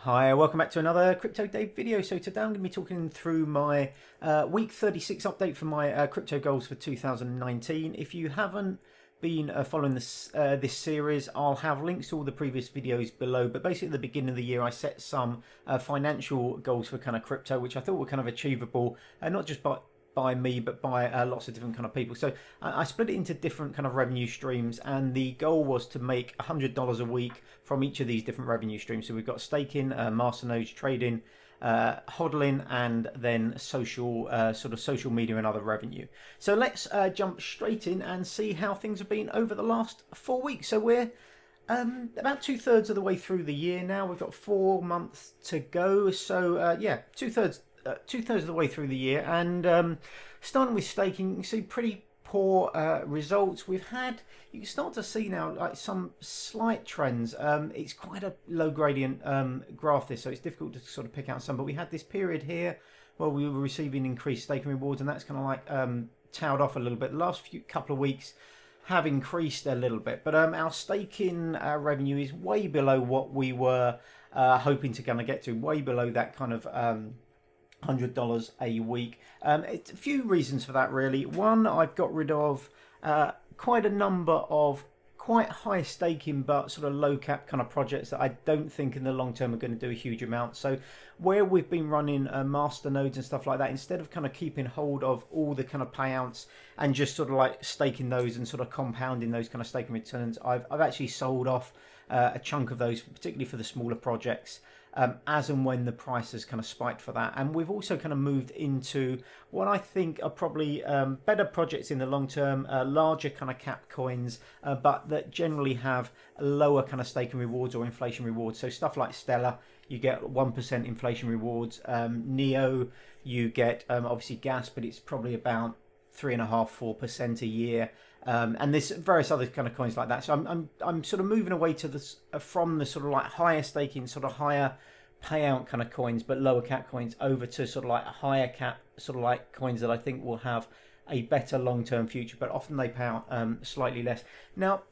Hi, welcome back to another Crypto Dave video. So today I'm going to be talking through my week 36 update for my crypto goals for 2019. If you haven't been following this series, I'll have links to all the previous videos below. But basically at the beginning of the year, I set some financial goals for kind of crypto, which I thought were kind of achievable, not just by me, but by lots of different kind of people. So I split it into different kind of revenue streams, and the goal was to make $100 a week from each of these different revenue streams. So we've got staking, masternodes, trading, hodling, and then social sort of social media and other revenue. So let's jump straight in and see how things have been over the last 4 weeks. So we're about 2/3 of the way through the year now. We've got 4 months to go. So yeah, two-thirds of the way through the year, and starting with staking, you can see pretty poor results. You can start to see now like some slight trends. It's quite a low gradient graph this, so it's difficult to sort of pick out some, but we had this period here where we were receiving increased staking rewards, and that's kind of like tailed off a little bit. The last couple of weeks have increased a little bit, but our staking revenue is way below what we were hoping to kind of get to, way below that kind of $100 a week. It's a few reasons for that, really. One, I've got rid of quite a number of quite high staking but sort of low cap kind of projects that I don't think in the long term are going to do a huge amount. So where we've been running master nodes and stuff like that, instead of kind of keeping hold of all the kind of payouts and just sort of like staking those and sort of compounding those kind of staking returns, I've actually sold off a chunk of those, particularly for the smaller projects, as and when the price has kind of spiked for that. And we've also kind of moved into what I think are probably better projects in the long term, larger kind of cap coins, but that generally have lower kind of staking rewards or inflation rewards. So stuff like Stellar, you get 1% inflation rewards. Neo, you get obviously gas, but it's probably about 3.5–4% a year. And there's various other kind of coins like that. So I'm sort of moving away to this from the sort of like higher staking, sort of higher payout kind of coins, but lower cap coins, over to sort of like a higher cap sort of like coins that I think will have a better long-term future, but often they pay out slightly less. Now,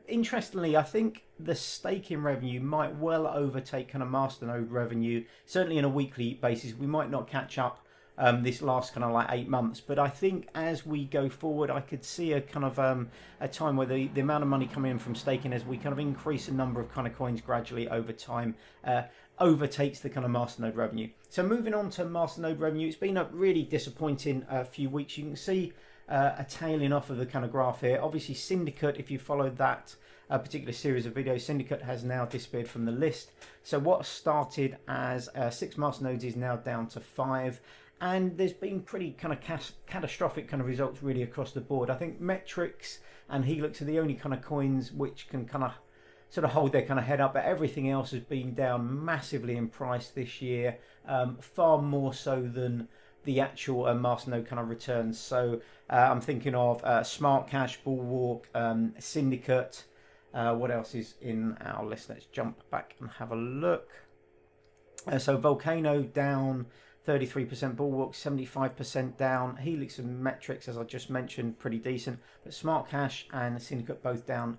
interestingly, I think the staking revenue might well overtake kind of masternode revenue, certainly on a weekly basis. We might not catch up this last kind of like 8 months, but I think as we go forward, I could see a kind of a time where the amount of money coming in from staking, as we kind of increase the number of kind of coins gradually over time, overtakes the kind of masternode revenue. So moving on to masternode revenue, it's been a really disappointing few weeks. You can see a tailing off of the kind of graph here. Obviously Syndicate, if you followed that particular series of videos, Syndicate has now disappeared from the list. So what started as 6 masternodes is now down to 5. And there's been pretty kind of catastrophic kind of results really across the board. I think Metrics and Helix are the only kind of coins which can kind of sort of hold their kind of head up, but everything else has been down massively in price this year, far more so than the actual masternode kind of returns. So I'm thinking of Smart Cash, Bulwark, Syndicate. What else is in our list? Let's jump back and have a look. So Volcano down 33%, Bulwark 75% down, Helix and Metrics, as I just mentioned, pretty decent, but Smart Cash and Syndicate both down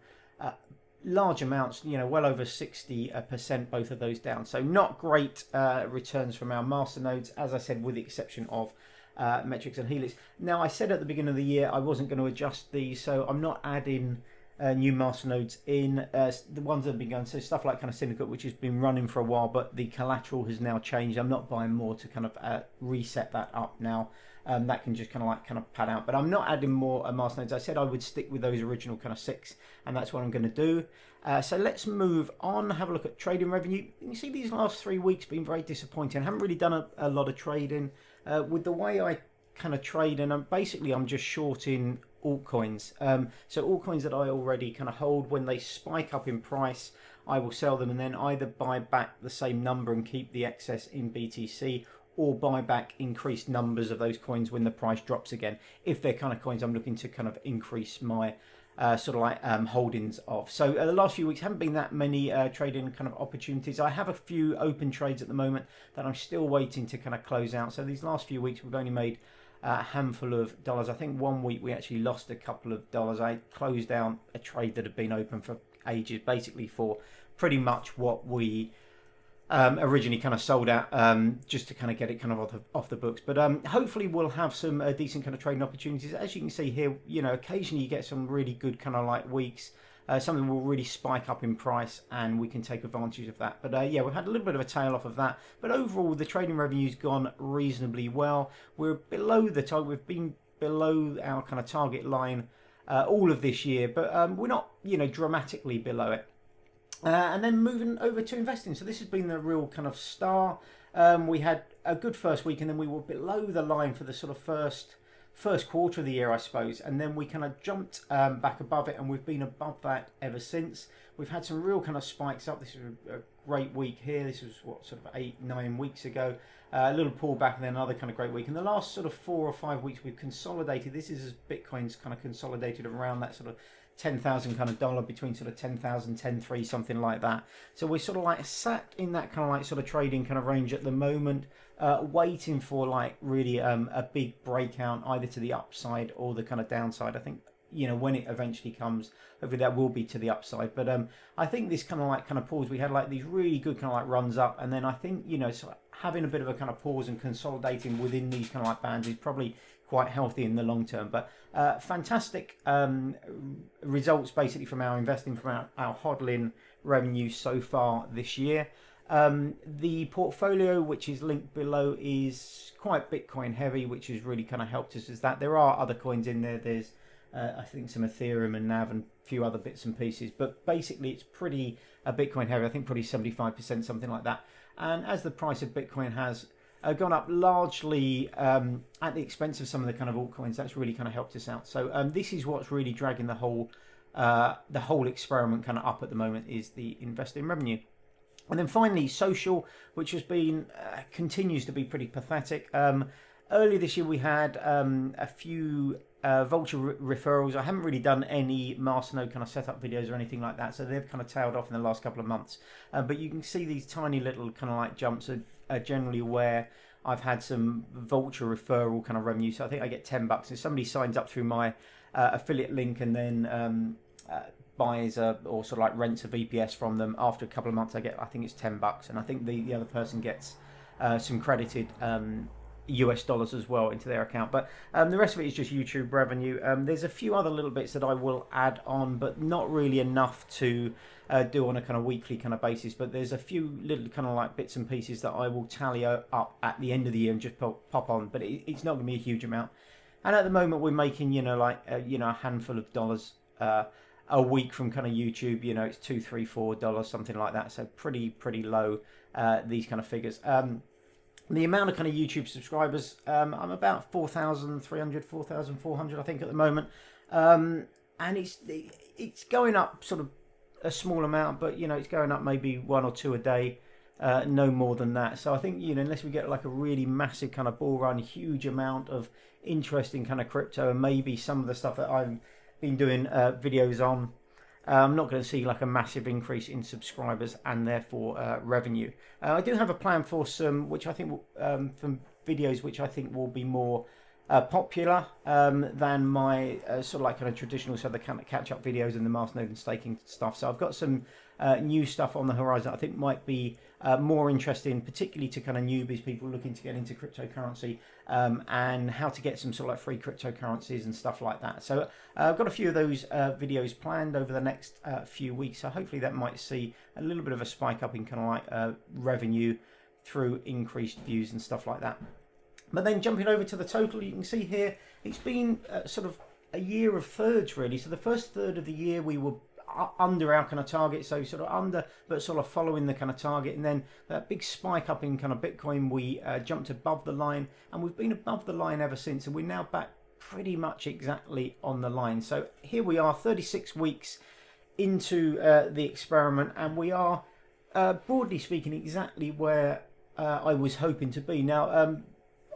large amounts, you know, well over 60%, both of those down. So not great returns from our masternodes, as I said, with the exception of Metrics and Helix. Now, I said at the beginning of the year I wasn't going to adjust these, so I'm not adding new masternodes in. The ones that have been going, so stuff like kind of Syndicate, which has been running for a while, but the collateral has now changed. I'm not buying more to kind of reset that up now. That can just kind of pad out, but I'm not adding more masternodes. I said I would stick with those original kind of 6, and that's what I'm going to do. So let's move on, have a look at trading revenue. You see these last 3 weeks been very disappointing. I haven't really done a lot of trading with the way I kind of trade, and I'm just shorting altcoins. So altcoins that I already kind of hold, when they spike up in price, I will sell them and then either buy back the same number and keep the excess in BTC, or buy back increased numbers of those coins when the price drops again, if they're kind of coins I'm looking to kind of increase my sort of like holdings of. So the last few weeks haven't been that many trading kind of opportunities. I have a few open trades at the moment that I'm still waiting to kind of close out. So these last few weeks we've only made a handful of dollars. I think 1 week we actually lost a couple of dollars. I closed down a trade that had been open for ages, basically for pretty much what we originally kind of sold out just to kind of get it kind of off the books. But hopefully we'll have some decent kind of trading opportunities. As you can see here, you know, occasionally you get some really good kind of like weeks. Something will really spike up in price and we can take advantage of that. But yeah, we've had a little bit of a tail off of that. But overall, the trading revenue's gone reasonably well. We're below the target. We've been below our kind of target line all of this year, but we're not, you know, dramatically below it. And then moving over to investing. So this has been the real kind of star. We had a good first week and then we were below the line for the sort of first quarter of the year, I suppose, and then we kind of jumped back above it, and we've been above that ever since. We've had some real kind of spikes up. This is a great week here. This was what, sort of 8-9 weeks ago. A little pullback and then another kind of great week. In the last sort of 4 or 5 weeks, we've consolidated. This is as Bitcoin's kind of consolidated around that sort of 10,000 kind of dollar, between sort of 10,000, 10,300, something like that. So we're sort of like sat in that kind of like sort of trading kind of range at the moment, waiting for like really a big breakout either to the upside or the kind of downside. I think, you know, when it eventually comes, hopefully that will be to the upside. But I think this kind of pause, we had like these really good kind of like runs up, and then I think, you know, so having a bit of a kind of pause and consolidating within these kind of like bands is probably quite healthy in the long term. But fantastic results basically from our investing, from our hodling revenue so far this year. The portfolio, which is linked below, is quite Bitcoin heavy, which has really kind of helped us. Is that there are other coins in there. There's I think some Ethereum and NAV and a few other bits and pieces, but basically it's pretty Bitcoin heavy. I think probably 75%, something like that. And as the price of Bitcoin has gone up largely at the expense of some of the kind of altcoins, that's really kind of helped us out. So this is what's really dragging the whole experiment kind of up at the moment, is the investing revenue. And then finally, social, which has been continues to be pretty pathetic. Earlier this year we had a few vulture referrals. I haven't really done any masternode kind of setup videos or anything like that, so they've kind of tailed off in the last couple of months. But you can see these tiny little kind of like jumps are generally where I've had some vulture referral kind of revenue. So I think I get $10 if somebody signs up through my affiliate link and then buys or sort of like rents a VPS from them. After a couple of months, I think it's $10, and I think the other person gets some credited US dollars as well into their account. But the rest of it is just YouTube revenue. There's a few other little bits that I will add on, but not really enough to do on a kind of weekly kind of basis. But there's a few little kind of like bits and pieces that I will tally up at the end of the year and just pop on. But it's not going to be a huge amount. And at the moment, we're making, you know, like a handful of dollars a week from kind of YouTube. You know, it's $2, $3, $4, something like that. So pretty low, these kind of figures. The amount of kind of YouTube subscribers, I'm about 4,300, 4,400, I think, at the moment. And it's going up sort of a small amount, but, you know, it's going up maybe 1 or 2 a day, no more than that. So I think, you know, unless we get like a really massive kind of bull run, huge amount of interesting kind of crypto, and maybe some of the stuff that I've been doing videos on, I'm not going to see like a massive increase in subscribers and therefore revenue. I do have a plan for some, which I think from videos which I think will be more popular than my sort of like kind of traditional, so the kind of catch-up videos and the masternode and staking stuff. So I've got some new stuff on the horizon I think might be more interesting, particularly to kind of newbies, people looking to get into cryptocurrency, and how to get some sort of like free cryptocurrencies and stuff like that. So I've got a few of those videos planned over the next few weeks. So hopefully that might see a little bit of a spike up in kind of like revenue through increased views and stuff like that. But then jumping over to the total, you can see here, it's been sort of a year of thirds really. So the first third of the year we were under our kind of target, so sort of under but sort of following the kind of target, and then that big spike up in kind of Bitcoin, we jumped above the line, and we've been above the line ever since, and we're now back pretty much exactly on the line. So here we are 36 weeks into the experiment, and we are broadly speaking exactly where I was hoping to be. Now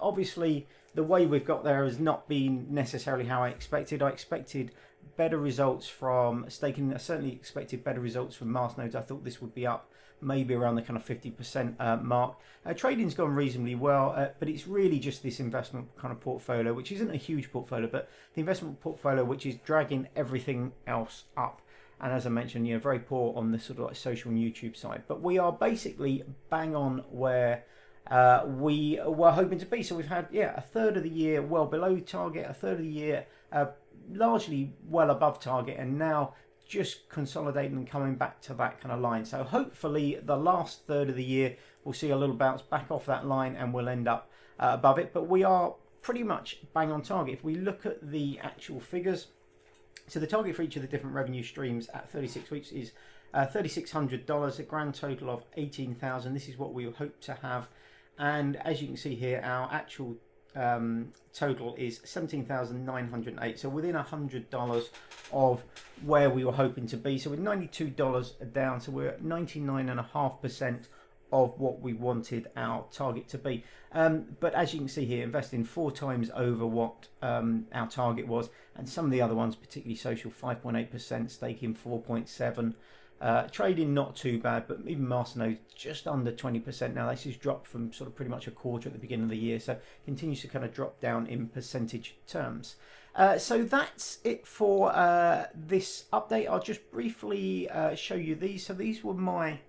obviously the way we've got there has not been necessarily how I expected. I expected better results from staking. I certainly expected better results from masternodes. I thought this would be up maybe around the kind of 50% mark. Trading's gone reasonably well, but it's really just this investment kind of portfolio, which isn't a huge portfolio, but the investment portfolio which is dragging everything else up. And as I mentioned, very poor on the sort of like social and YouTube side. But we are basically bang on where we were hoping to be. So we've had, a third of the year well below target, a third of the year largely well above target, and now just consolidating and coming back to that kind of line. So hopefully the last third of the year we'll see a little bounce back off that line and we'll end up above it. But we are pretty much bang on target. If we look at the actual figures, so the target for each of the different revenue streams at 36 weeks is $3,600, a grand total of 18,000. This is what we hope to have. And as you can see here, our actual total is 17,908, so within $100 of where we were hoping to be. So we're $92 down, so we're at 99.5% of what we wanted our target to be. But as you can see here, investing 4 times over what our target was, and some of the other ones, particularly social, 5.8%, staking 4.7%. Trading not too bad, but even Masternode just under 20%. Now this has dropped from sort of pretty much a quarter at the beginning of the year, so continues to kind of drop down in percentage terms. So that's it for this update. I'll just briefly show you these. So these were my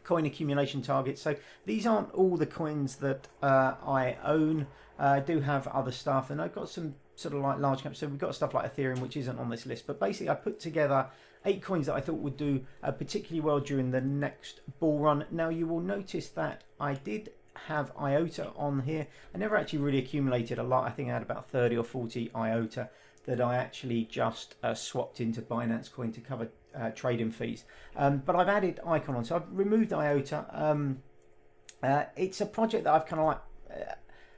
coin accumulation targets. So these aren't all the coins that I own. I do have other stuff, and I've got some sort of like large caps. So we've got stuff like Ethereum, which isn't on this list, but basically I put together 8 coins that I thought would do particularly well during the next bull run. Now you will notice that I did have IOTA on here. I never actually really accumulated a lot. I think I had about 30 or 40 IOTA that I actually just swapped into Binance Coin to cover trading fees. But I've added Icon on, so I've removed IOTA. It's a project that I've kind of like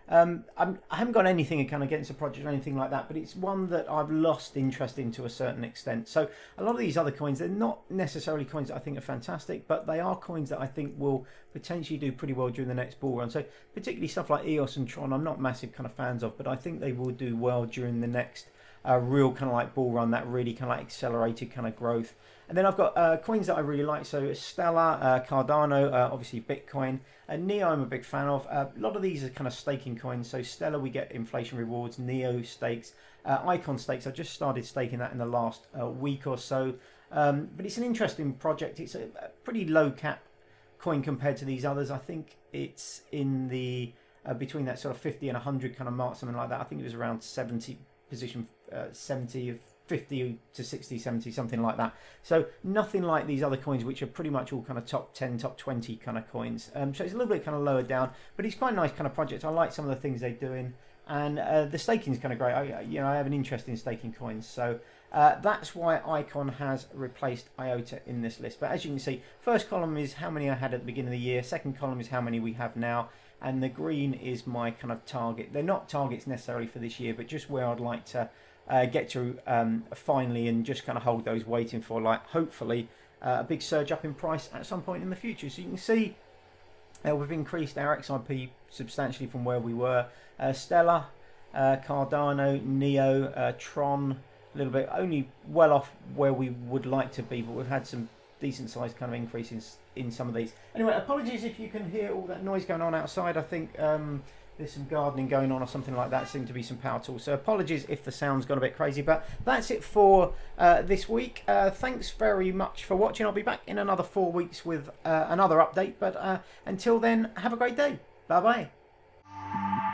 I haven't got anything kind of against the project or anything like that, but it's one that I've lost interest in to a certain extent. So a lot of these other coins, they're not necessarily coins that I think are fantastic, but they are coins that I think will potentially do pretty well during the next bull run. So particularly stuff like EOS and Tron, I'm not massive kind of fans of, but I think they will do well during the next real kind of like bull run, that really kind of like accelerated kind of growth. And then I've got coins that I really like, so Stellar, Cardano, obviously Bitcoin, and Neo I'm a big fan of. A lot of these are kind of staking coins, so Stellar we get inflation rewards, Neo stakes, Icon stakes. I just started staking that in the last week or so, but it's an interesting project. It's a pretty low cap coin compared to these others. I think it's in the between that sort of 50 and 100 kind of mark, something like that. I think it was around 70 position 70 of 50 to 60, 70, something like that. So nothing like these other coins, which are pretty much all kind of top 10, top 20 kind of coins. So it's a little bit kind of lower down, but it's quite a nice kind of project. I like some of the things they're doing, and the staking is kind of great. I have an interest in staking coins, so that's why Icon has replaced IOTA in this list. But as you can see, first column is how many I had at the beginning of the year. Second column is how many we have now. And the green is my kind of target. They're not targets necessarily for this year, but just where I'd like to get to finally, and just kind of hold those, waiting for like hopefully a big surge up in price at some point in the future. So you can see we've increased our XRP substantially from where we were. Stellar, Cardano, Neo, Tron, a little bit only well off where we would like to be, but we've had some decent sized kind of increases in some of these. Anyway, apologies if you can hear all that noise going on outside. I think there's some gardening going on or something like that. Seem to be some power tools, so apologies if the sound's gone a bit crazy, but that's it for this week. Thanks very much for watching. I'll be back in another 4 weeks with another update, but until then, have a great day. Bye bye.